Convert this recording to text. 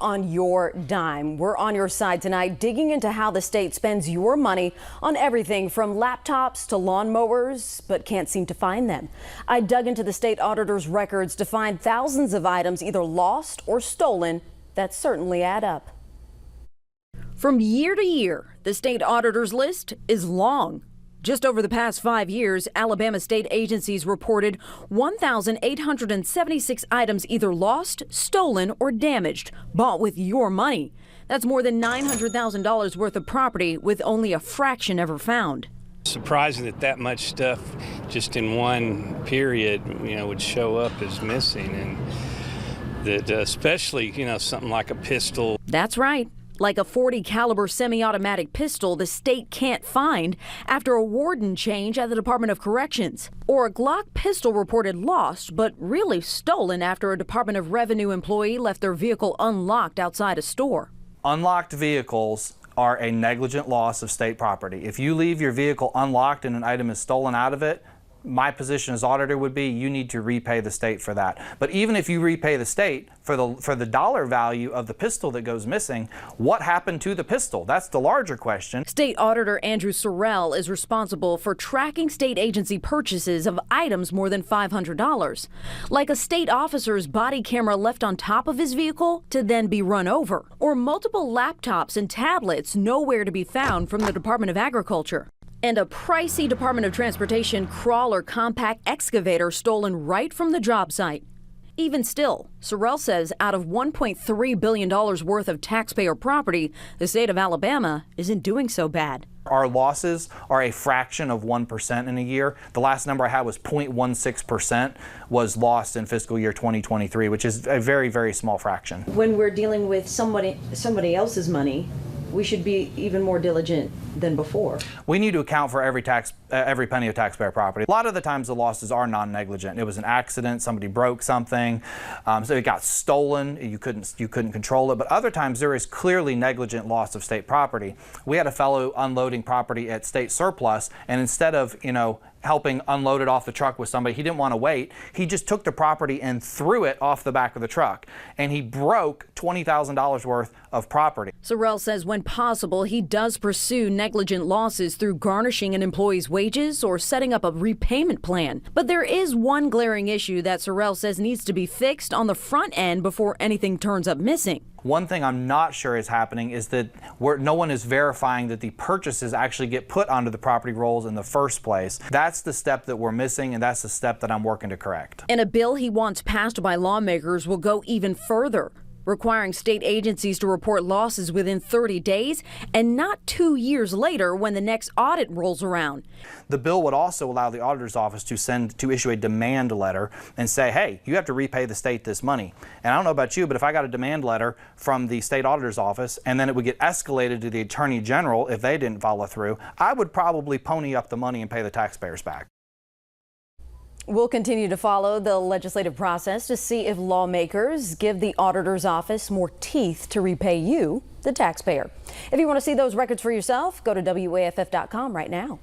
On your dime. We're on your side tonight, digging into how the state spends your money on everything from laptops to lawnmowers, but can't seem to find them. I dug into the state auditor's records to find thousands of items either lost or stolen that certainly add up. From year to year, the state auditor's list is long. Just over the past 5 years, Alabama state agencies reported 1,876 items either lost, stolen, or damaged, bought with your money. That's more than $900,000 worth of property, with only a fraction ever found. Surprising that much stuff just in one period, would show up as missing, and that especially, something like a pistol. That's right. Like a .40 caliber semi-automatic pistol the state can't find after a warden change at the Department of Corrections. Or a Glock pistol reported lost, but really stolen after a Department of Revenue employee left their vehicle unlocked outside a store. Unlocked vehicles are a negligent loss of state property. If you leave your vehicle unlocked and an item is stolen out of it, my position as auditor would be you need to repay the state for that. But even if you repay the state for the dollar value of the pistol that goes missing, what happened to the pistol? That's the larger question. State Auditor Andrew Sorrell is responsible for tracking state agency purchases of items more than $500, like a state officer's body camera left on top of his vehicle to then be run over, or multiple laptops and tablets nowhere to be found from the Department of Agriculture. And a pricey Department of Transportation crawler compact excavator stolen right from the job site. Even still, Sorrell says out of $1.3 billion worth of taxpayer property, the state of Alabama isn't doing so bad. Our losses are a fraction of 1% in a year. The last number I had was 0.16% was lost in fiscal year 2023, which is a very, very small fraction. When we're dealing with somebody else's money, we should be even more diligent than before. We need to account for every penny of taxpayer property. A lot of the times the losses are non-negligent. It was an accident, somebody broke something, so it got stolen, you couldn't control it. But other times there is clearly negligent loss of state property. We had a fellow unloading property at state surplus, and instead of, helping unload it off the truck with somebody, he didn't want to wait. He just took the property and threw it off the back of the truck, and he broke $20,000 worth of property. Sorrell says when possible, he does pursue negligent losses through garnishing an employee's wages or setting up a repayment plan. But there is one glaring issue that Sorrell says needs to be fixed on the front end before anything turns up missing. One thing I'm not sure is happening is that no one is verifying that the purchases actually get put onto the property rolls in the first place. That's the step that we're missing, and that's the step that I'm working to correct. And a bill he wants passed by lawmakers will go even further, requiring state agencies to report losses within 30 days and not 2 years later when the next audit rolls around. The bill would also allow the auditor's office to issue a demand letter and say, hey, you have to repay the state this money. And I don't know about you, but if I got a demand letter from the state auditor's office and then it would get escalated to the attorney general if they didn't follow through, I would probably pony up the money and pay the taxpayers back. We'll continue to follow the legislative process to see if lawmakers give the auditor's office more teeth to repay you, the taxpayer. If you want to see those records for yourself, go to WAFF.com right now.